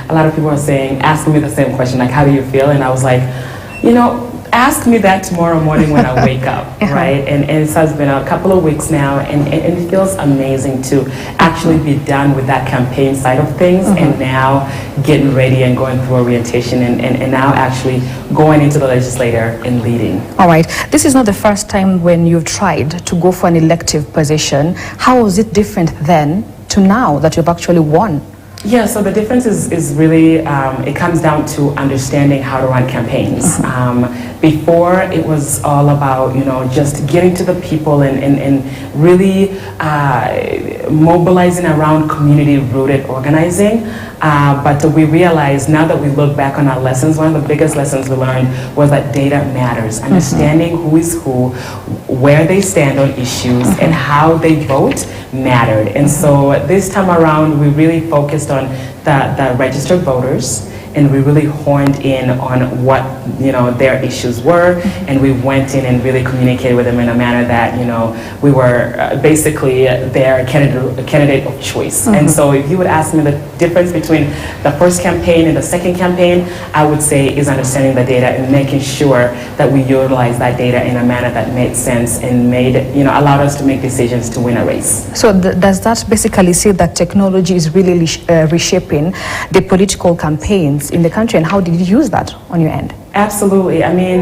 a lot of people are asking me the same question, like, how do you feel? And I was like, ask me that tomorrow morning when I wake up, right? And it has been a couple of weeks now, and it feels amazing to actually be done with that campaign side of things, and now getting ready and going through orientation, and now actually going into the legislature and leading. All right. This is not the first time when you've tried to go for an elective position. How is it different then to now that you've actually won? Yeah, so the difference is really, it comes down to understanding how to run campaigns. Before, it was all about, just getting to the people and really mobilizing around community-rooted organizing. But we realized, now that we look back on our lessons, one of the biggest lessons we learned was that data matters. Understanding who is who, where they stand on issues, and how they vote mattered. And so this time around, we really focused on the registered voters, and we really honed in on what their issues were, and we went in and really communicated with them in a manner that we were basically their candidate of choice. And so if you would ask me the difference between the first campaign and the second campaign, I would say is understanding the data and making sure that we utilize that data in a manner that made sense and allowed us to make decisions to win a race. So does that basically say that technology is really reshaping the political campaigns in the country, and how did you use that on your end? Absolutely. I mean,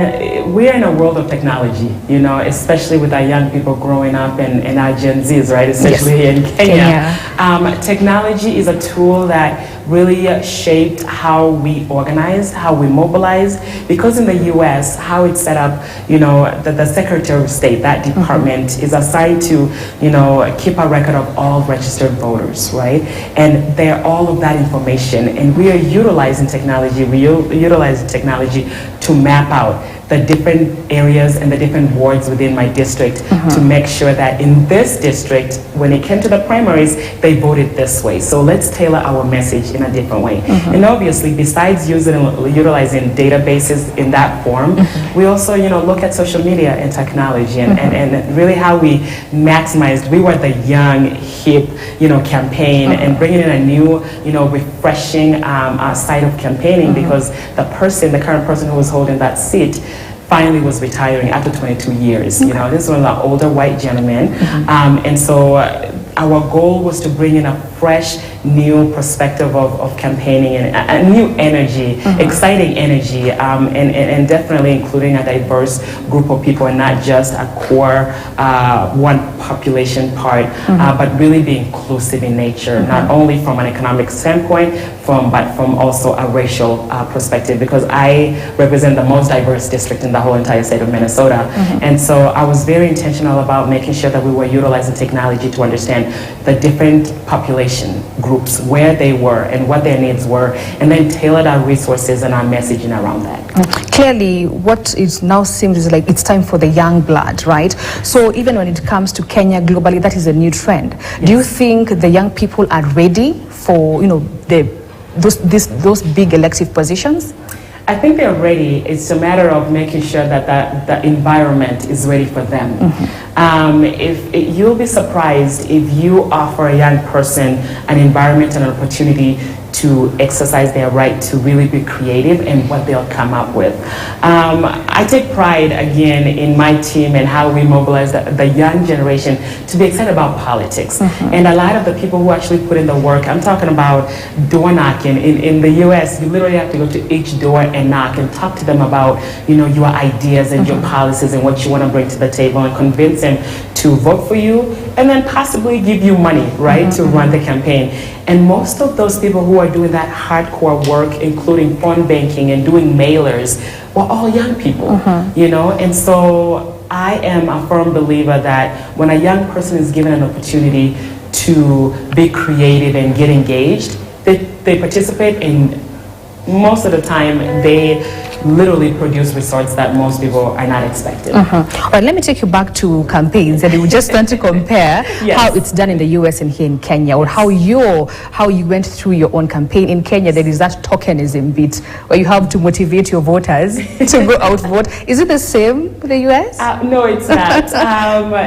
we're in a world of technology, especially with our young people growing up and our Gen Zs, right? Especially here in Kenya. Technology is a tool that really shaped how we organized, how we mobilized, because in the U.S., how it's set up, the Secretary of State, that department is assigned to, keep a record of all registered voters, right? And they're all of that information, and we are utilizing technology. We utilize technology to map out the different areas and the different wards within my district to make sure that in this district, when it came to the primaries, they voted this way. So let's tailor our message in a different way. And obviously, besides utilizing databases in that form, we also, look at social media and technology and really how we maximized. We were the young, hip, campaign and bringing in a new, refreshing side of campaigning, because the current person who was holding that seat finally was retiring after 22 years. This was an older white gentleman. And so our goal was to bring in a fresh, new perspective of campaigning and a new energy, exciting energy, and definitely including a diverse group of people and not just a core one population part, but really be inclusive in nature, not only from an economic standpoint, but from also a racial perspective, because I represent the most diverse district in the whole entire state of Minnesota. And so I was very intentional about making sure that we were utilizing technology to understand the different population groups, where they were and what their needs were, and then tailored our resources and our messaging around that. Clearly, what it now seems is like it's time for the young blood, right? So even when it comes to Kenya globally, that is a new trend. Yes. Do you think the young people are ready for, those big elective positions? I think they're ready. It's a matter of making sure that the environment is ready for them. You'll be surprised if you offer a young person an environment and an opportunity to exercise their right to really be creative and what they'll come up with. I take pride, again, in my team and how we mobilize the young generation to be excited about politics. And a lot of the people who actually put in the work, I'm talking about door knocking. In the US, you literally have to go to each door and knock and talk to them about, your ideas and your policies and what you want to bring to the table, and convince them to vote for you, and then possibly give you money, right, to run the campaign. And most of those people who are doing that hardcore work, including phone banking and doing mailers, were all young people, And so I am a firm believer that when a young person is given an opportunity to be creative and get engaged, they participate, and most of the time they literally produce results that most people are not expecting. All right, let me take you back to campaigns, and we just want to compare how it's done in the US and here in Kenya, or how you went through your own campaign. In Kenya, there is that tokenism bit where you have to motivate your voters to go out vote. Is it the same with the US? No, it's not.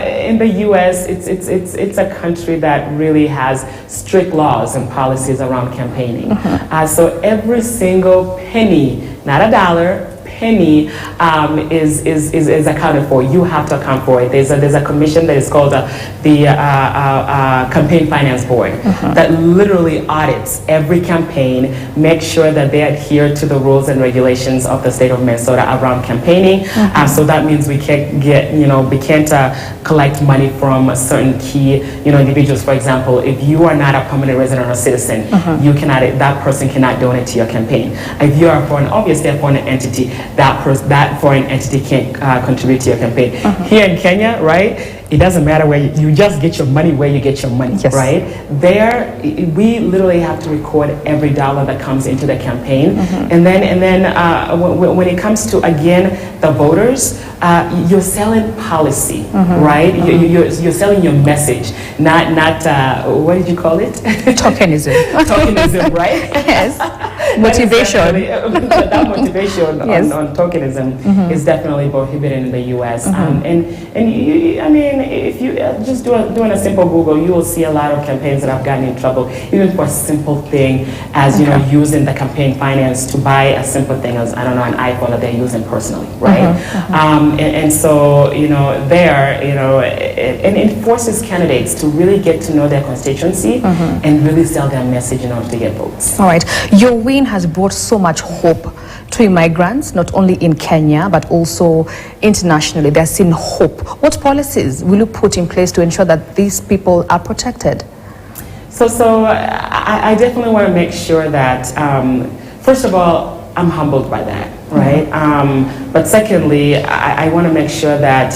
In the US, it's a country that really has strict laws and policies around campaigning. So every single penny, not a dollar, penny, is accounted for. You have to account for it. There's a commission that is called the Campaign Finance Board that literally audits every campaign, makes sure that they adhere to the rules and regulations of the state of Minnesota around campaigning. So that means we can't collect money from certain key individuals. For example, if you are not a permanent resident or citizen, that person cannot donate to your campaign. If you are obviously a foreign entity, that foreign entity can't contribute to your campaign. Here in Kenya, right? It doesn't matter where you just get your money where you get your money, right? There, we literally have to record every dollar that comes into the campaign, and then when it comes to the voters, you're selling policy, right? You're selling your message, not what did you call it? Tokenism. Tokenism, right? Yes. Motivation. That motivation on tokenism is definitely prohibited in the U.S. If you just doing a simple Google, you will see a lot of campaigns that have gotten in trouble, even for a simple thing as using the campaign finance to buy a simple thing as an iPhone that they're using personally, right? And so it forces candidates to really get to know their constituency and really sell their message in order to get votes. All right, your win has brought so much hope to immigrants, not only in Kenya, but also internationally. They're seeing hope. What policies will you put in place to ensure that these people are protected? So I definitely want to make sure that, first of all, I'm humbled by that, right? But secondly, I want to make sure that,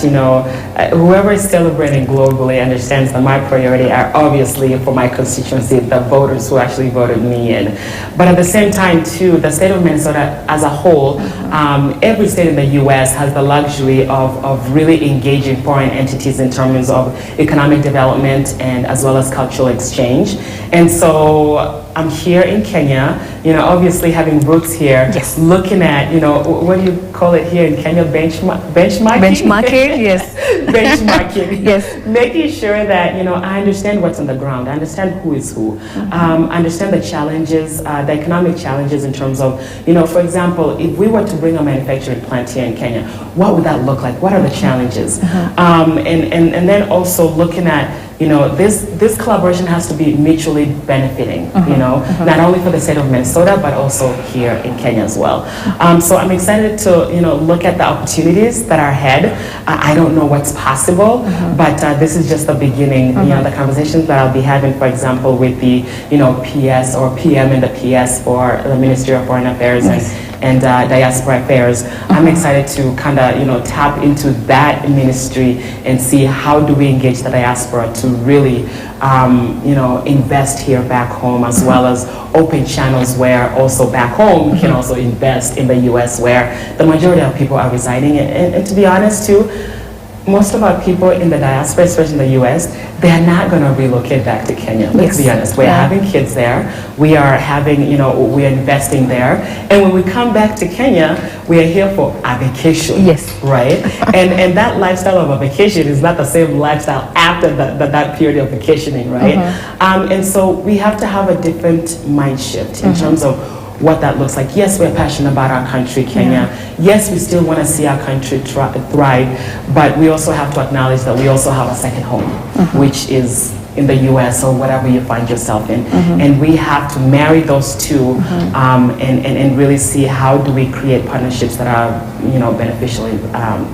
whoever is celebrating globally understands that my priority are obviously for my constituency, the voters who actually voted me in. But at the same time, too, the state of Minnesota as a whole, every state in the U.S. has the luxury of really engaging foreign entities in terms of economic development and as well as cultural exchange. And so I'm here in Kenya, obviously having roots here, looking at, what do you call it here in Kenya, benchmarking? Benchmarking, yes. Benchmarking. Yes. Making sure that, I understand what's on the ground, I understand who is who, understand the challenges, the economic challenges in terms of, for example, if we were to bring a manufacturing plant here in Kenya, what would that look like? What are the challenges? And then also looking at, this collaboration has to be mutually benefiting, not only for the state of Minnesota, but also here in Kenya as well. So I'm excited to, look at the opportunities that are ahead. I don't know what's possible, but this is just the beginning. The conversations that I'll be having, for example, with the, PS or PM in the PS for the Ministry of Foreign Affairs and Diaspora Affairs. I'm excited to kind of, tap into that ministry and see how do we engage the diaspora to really, invest here back home, as well as open channels where also back home can also invest in the U.S. where the majority of people are residing. And to be honest too, most of our people in the diaspora, especially in the U.S., they are not going to relocate back to Kenya. Let's be honest. We're having kids there. We are having, we are investing there. And when we come back to Kenya, we are here for a vacation. Yes. Right? and that lifestyle of a vacation is not the same lifestyle after that period of vacationing, right? And so we have to have a different mind shift in terms of what that looks like. Yes, we're passionate about our country, Kenya. Yes, we still want to see our country thrive, but we also have to acknowledge that we also have a second home, which is in the U.S. or whatever you find yourself in. And we have to marry those two and really see how do we create partnerships that are,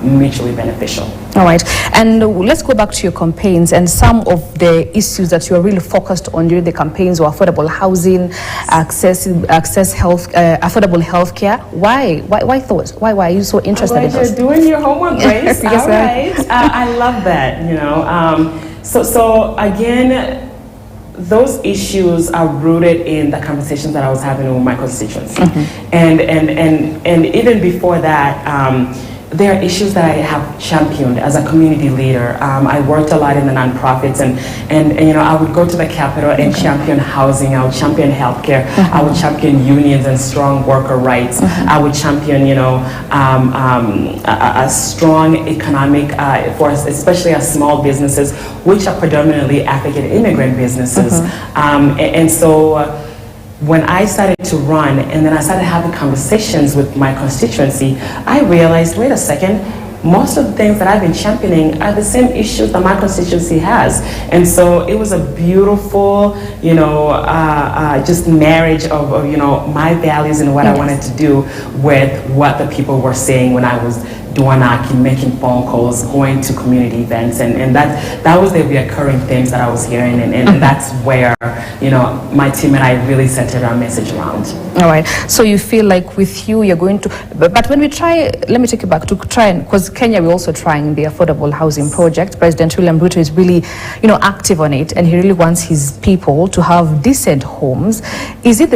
mutually beneficial. All right, and let's go back to your campaigns and some of the issues that you are really focused on during the campaigns were affordable housing, access health, affordable health care. Why are you so interested in those? You're doing your homework, Grace. All right, I love that. So again, those issues are rooted in the conversations that I was having with my constituency. And even before that, there are issues that I have championed as a community leader. I worked a lot in the nonprofits, and you know, I would go to the Capitol and champion housing. I would champion healthcare. I would champion unions and strong worker rights. I would champion, you know, a strong economic force, especially as small businesses, which are predominantly African immigrant businesses. And so when I started to run and then I started having conversations with my constituency, I realized, wait a second, most of the things that I've been championing are the same issues that my constituency has. And so it was a beautiful, you know, just marriage of, you know, my values and what I wanted to do with what the people were saying when I was door knocking, making phone calls, going to community events, and that was the recurring themes that I was hearing, and that's where, you know, my team and I really centered our message around. All right. So you feel like with you, you're going to, but when we try, let me take you back to try, and because Kenya, we're also trying the affordable housing project. President William Ruto is really, you know, active on it, and he really wants his people to have decent homes. Is it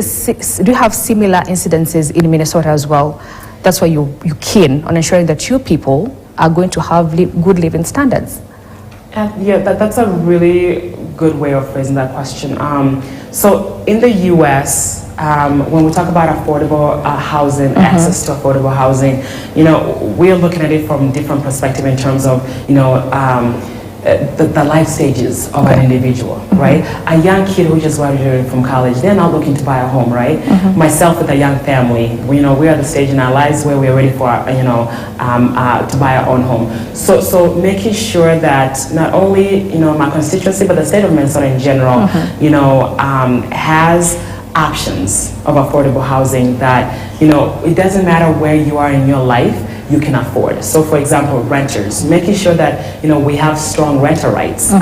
do you have similar incidences in Minnesota as well? That's why you're keen on ensuring that your people are going to have good living standards. Yeah, that's a really good way of phrasing that question. So in the U.S., when we talk about affordable housing, access to affordable housing, you know, we're looking at it from different perspective in terms of, you know, the life stages of an individual, right? A young kid who just graduated from college, they're not looking to buy a home, right? Myself with a young family, you know, we're at the stage in our lives where we're ready for, you know, to buy our own home. So making sure that not only, you know, my constituency, but the state of Minnesota in general, you know, has options of affordable housing that, you know, it doesn't matter where you are in your life, you can afford. So for example, renters, making sure that, you know, we have strong renter rights,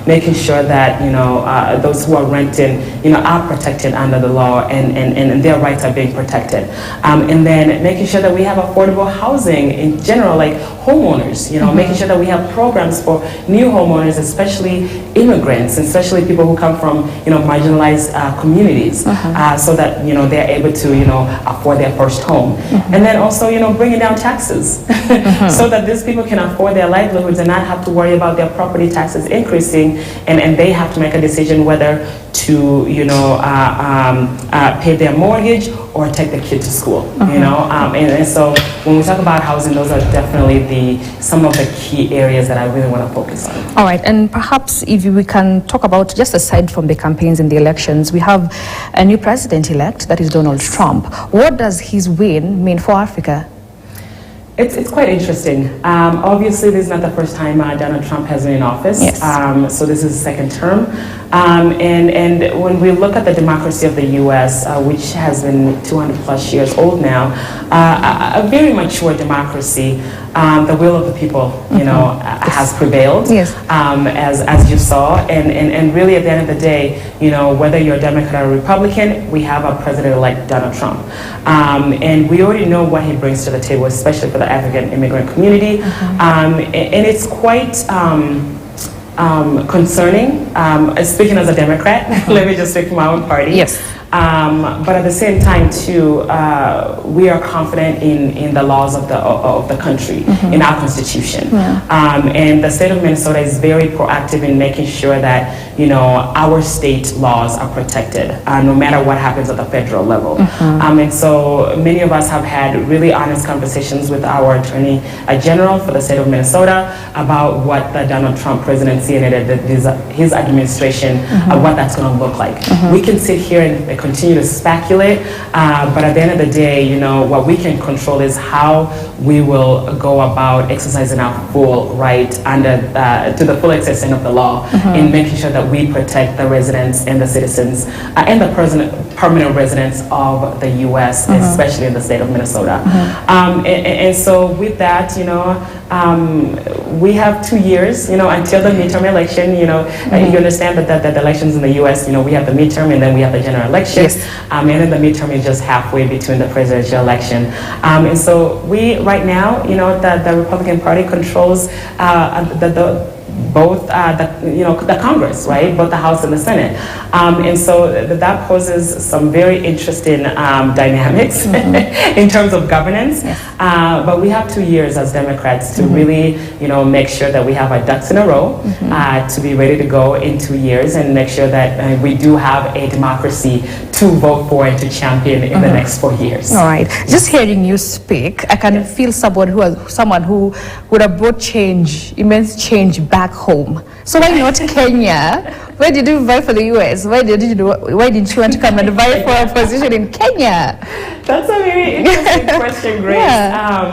making sure that, you know, those who are renting, you know, are protected under the law, and their rights are being protected. And then making sure that we have affordable housing in general, like homeowners, you know, making sure that we have programs for new homeowners, especially immigrants, especially people who come from, you know, marginalized communities, so that, you know, they're able to, you know, afford their first home. And then also, you know, bringing down taxes so that these people can afford their livelihoods and not have to worry about their property taxes increasing, and they have to make a decision whether to, you know, pay their mortgage or take the kid to school, you know, and so when we talk about housing, those are definitely some of the key areas that I really want to focus on. All right, and perhaps if we can talk about, just aside from the campaigns and the elections, we have a new president-elect, that is Donald Trump. What does his win mean for Africa? It's quite interesting. Obviously, this is not the first time Donald Trump has been in office. So this is his second term. And when we look at the democracy of the U.S., which has been 200 plus years old now, a very mature democracy, the will of the people, you know, has prevailed, as you saw. And really, at the end of the day, you know, whether you're a Democrat or Republican, we have a president-elect Donald Trump. And we already know what he brings to the table, especially for the African immigrant community. And it's quite concerning. Speaking as a Democrat, let me just speak for my own party. But at the same time, too, we are confident in the laws of the country, in our constitution. And the state of Minnesota is very proactive in making sure that, you know, our state laws are protected, no matter what happens at the federal level. And so many of us have had really honest conversations with our Attorney General for the state of Minnesota about what the Donald Trump presidency and his administration, what that's going to look like. We can sit here and continue to speculate, but at the end of the day, you know, what we can control is how we will go about exercising our full right under to the full extent of the law, in making sure that we protect the residents and the citizens and the permanent residents of the U.S., especially in the state of Minnesota. And so with that, you know, we have 2 years, you know, until the midterm election. You know, you understand that the elections in the U.S., you know, we have the midterm and then we have the general election. And then the midterm is just halfway between the presidential election. And so we, right now, you know, the Republican Party controls both the Congress, right? Both the House and the Senate. And so that poses some very interesting dynamics in terms of governance. Yes. But we have 2 years as Democrats to really, make sure that we have our ducks in a row, to be ready to go in 2 years, and make sure that we do have a democracy to vote for and to champion in the next 4 years. All right. Just hearing you speak, I can feel someone who would have brought change, immense change back home. So why not Kenya? Why did you vie for the US? Why didn't you want to come and vie for a position in Kenya? That's a very interesting question, Grace. Yeah.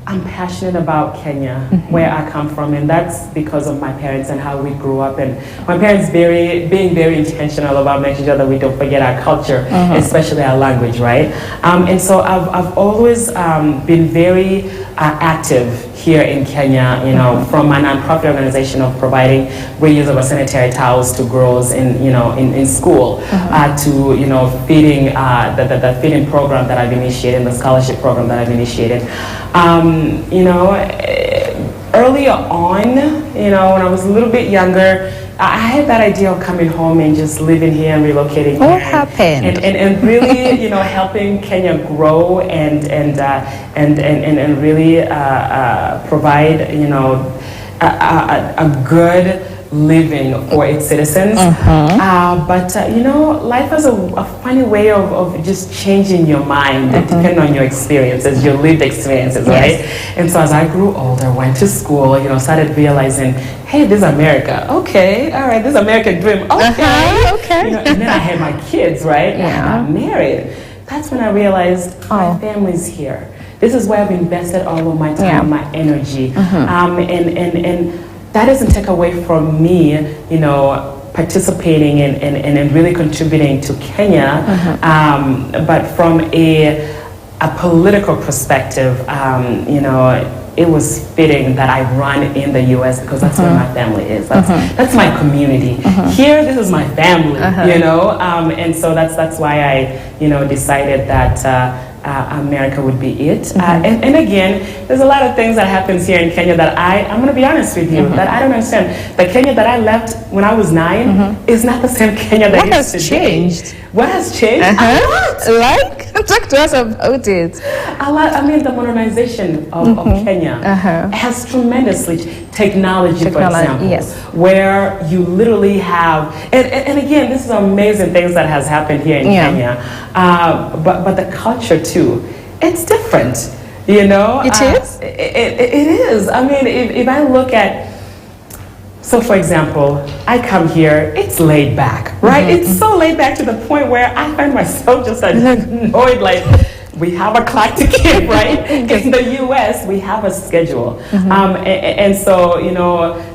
I'm passionate about Kenya, where I come from, and that's because of my parents and how we grew up, and my parents being very intentional about making sure that we don't forget our culture, especially our language, right? And so I've always been very active here in Kenya, from my nonprofit organization of providing reusable sanitary towels to girls in school, to feeding the feeding program that I've initiated, the scholarship program that I've initiated. Earlier on, when I was a little bit younger, I had that idea of coming home and just living here and relocating here. What happened? And really, helping Kenya grow and really provide, a good living for its citizens. But life has a funny way of just changing your mind depending on your experiences, your lived experiences, right? And so as I grew older, went to school, started realizing, hey, this is America. Okay, all right, this is American dream. Okay, okay. And then I had my kids, right? Yeah. I got married. That's when I realized my family's here. This is where I've invested all of my time, my energy, and that doesn't take away from me, participating and really contributing to Kenya. But from a political perspective, it was fitting that I run in the U.S. because that's where my family is. That's my community. Here, this is my family, and so that's why I, decided that America would be it. And again, there's a lot of things that happens here in Kenya that I'm going to be honest with you, that I don't understand. The Kenya that I left when I was 9 is not the same Kenya that is today. What has changed? A lot. Like? Talk to us about it. A lot. I mean, the modernization of Kenya has tremendously technology, for example, where you literally have, and again, this is amazing things that has happened here in Kenya, but the culture too, it's different, It is? It is. I mean, if I look at, so for example, I come here, it's laid back, right? It's so laid back to the point where I find myself just annoyed, like, we have a clock to keep, right? Because in the U.S., we have a schedule. And so,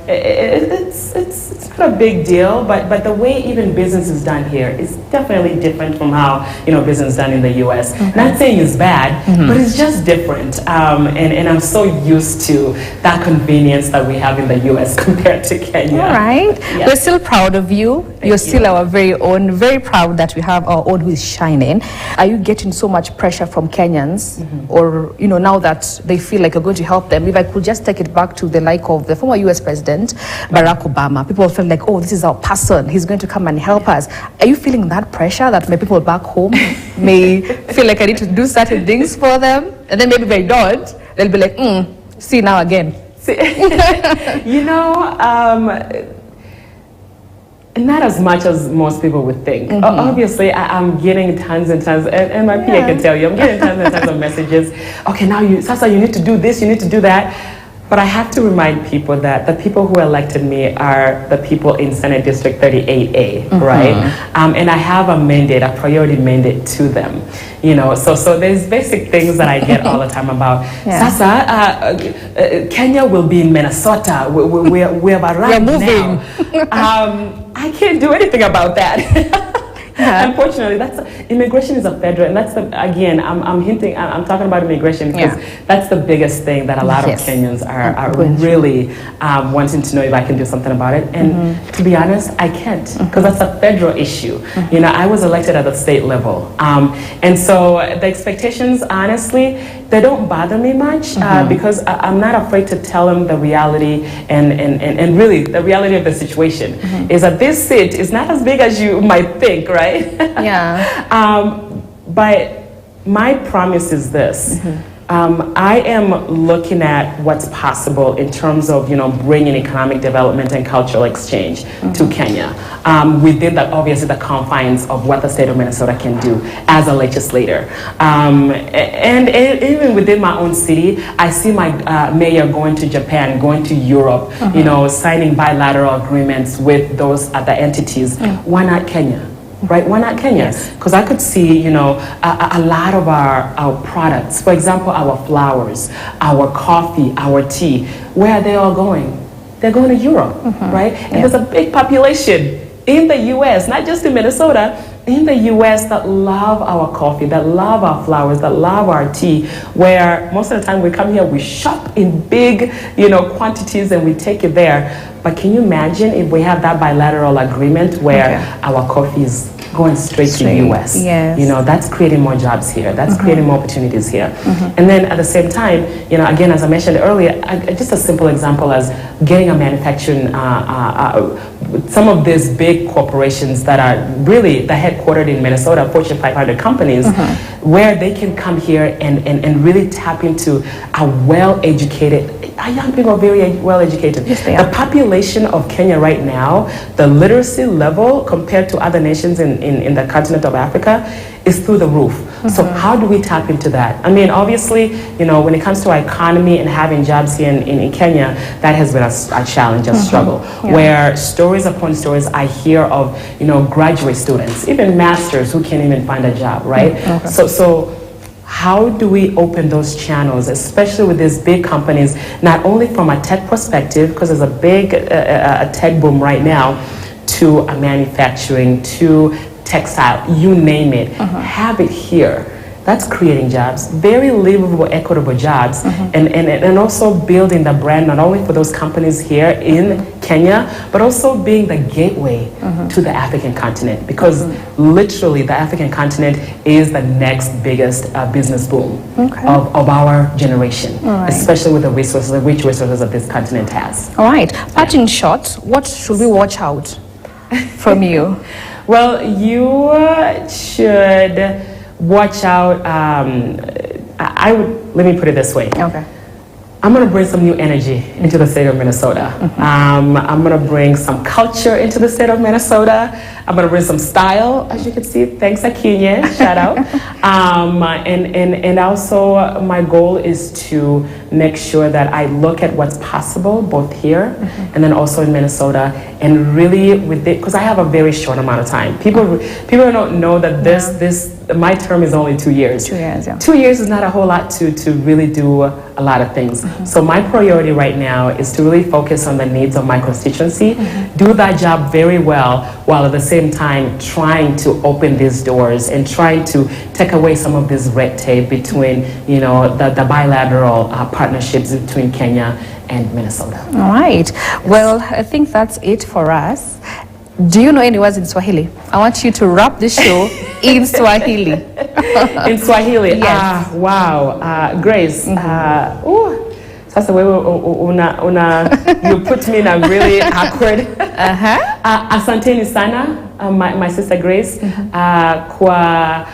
it's not a big deal, but the way even business is done here is definitely different from how, business is done in the U.S. Not saying it's bad, but it's just different. And I'm so used to that convenience that we have in the U.S. compared to Kenya. All right. Yeah. We're still proud of you. You're still our very own. Very proud that we have our own who is shining. Are you getting so much pressure from Kenyans, or now that they feel like you're going to help them? If I could just take it back to the like of the former U.S. President Barack Obama, people feel like, oh, this is our person, he's going to come and help us. Are you feeling that pressure that my people back home may feel like I need to do certain things for them, and then maybe they don't, they'll be like, see now again. Not as much as most people would think. Obviously, I'm getting tons and tons, and my PA can tell you, I'm getting tons and tons of messages. Okay, now Sasa, you need to do this, you need to do that. But I have to remind people that the people who elected me are the people in Senate District 38A, right? And I have a mandate, a priority mandate to them. So there's basic things that I get all the time about. Sasa, Kenya will be in Minnesota. We have arrived now. I can't do anything about that. Unfortunately, immigration is a federal, and that's again, I'm talking about immigration because that's the biggest thing that a lot of Kenyans are really wanting to know if I can do something about it. And to be honest, I can't, because that's a federal issue. I was elected at the state level, and so the expectations, honestly, they don't bother me much because I'm not afraid to tell them the reality and really the reality of the situation is that this seat is not as big as you might think, right? Yeah. But my promise is this. I am looking at what's possible in terms of, bringing economic development and cultural exchange to Kenya within obviously the confines of what the state of Minnesota can do as a legislator. And even within my own city, I see my mayor going to Japan, going to Europe, signing bilateral agreements with those other entities. Why not Kenya? Right? Why not Kenya? Because I could see, a lot of our products, for example, our flowers, our coffee, our tea, where are they all going? They're going to Europe, right? And there's a big population in the U.S., not just in Minnesota, in the U.S. that love our coffee, that love our flowers, that love our tea, where most of the time we come here, we shop in big, quantities and we take it there. But can you imagine if we have that bilateral agreement where our coffee is going straight to the U.S.? Yes. That's creating more jobs here. That's creating more opportunities here. And then at the same time, again, as I mentioned earlier, just a simple example as getting a manufacturing, some of these big corporations that are really the headquartered in Minnesota, Fortune 500 companies, where they can come here and really tap into a well-educated, our young people are very well educated. Yes, they are. The population of Kenya right now, the literacy level compared to other nations in the continent of Africa is through the roof. So how do we tap into that? I mean, obviously, when it comes to our economy and having jobs here in Kenya, that has been a challenge, a struggle, where stories upon stories I hear of, graduate students, even masters who can't even find a job, right? So how do we open those channels, especially with these big companies, not only from a tech perspective, because there's a big a tech boom right now, to a manufacturing, to textile, you name it, have it here. That's creating jobs, very livable, equitable jobs, and also building the brand not only for those companies here in Kenya, but also being the gateway to the African continent, because literally the African continent is the next biggest business boom of our generation, especially with the resources, the rich resources that this continent has. All right, parting shots, what should we watch out from you? Well, you should watch out. Let me put it this way. Okay. I'm going to bring some new energy into the state of Minnesota. I'm going to bring some culture into the state of Minnesota. I'm going to bring some style, as you can see. Thanks, Akinye. Shout out. And also, my goal is to make sure that I look at what's possible both here and then also in Minnesota, and really with it, because I have a very short amount of time. People don't know that my term is only 2 years. 2 years, yeah. 2 years is not a whole lot to really do a lot of things. So my priority right now is to really focus on the needs of my constituency, do that job very well, while at the same time trying to open these doors and trying to take away some of this red tape between, the bilateral partnerships between Kenya and Minnesota. All right. Well, I think that's it for us. Do you know any words in Swahili? I want you to wrap this show in Swahili. In Swahili? Yes. Wow. Grace. Sasa wewe you put me in a really awkward. Asanteni sana, my sister Grace, kwa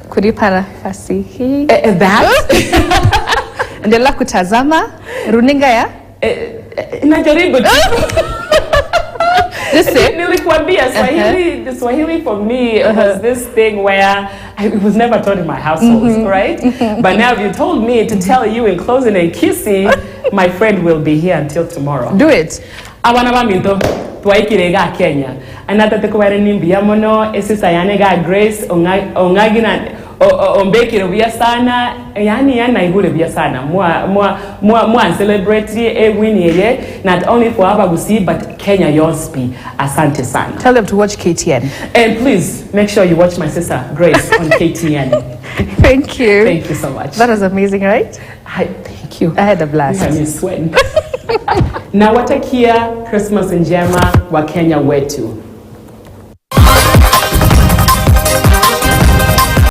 kunipa nafasi hii. That? Endelea kutazama runinga ya najaribu Listen. Nilikuambia Swahili, the Swahili for me was this thing where it was never taught in my household, right? But now if you told me to tell you in closing and kissing, my friend will be here until tomorrow. Do it. Abana baminto twaikirega Kenya. Anata tekware nimbia mono esisa yanega Grace ongagina ombekire bya sana, yani igule bya sana mwa celebrate win not only for Abagusi but Kenya Yospi. Asante sana. Tell them to watch KTN. And please make sure you watch my sister Grace on KTN. Thank you. Thank you so much. That was amazing, right? Thank you. I had a blast. You had me sweating. Nawatakia Christmas njema wa Kenya wetu.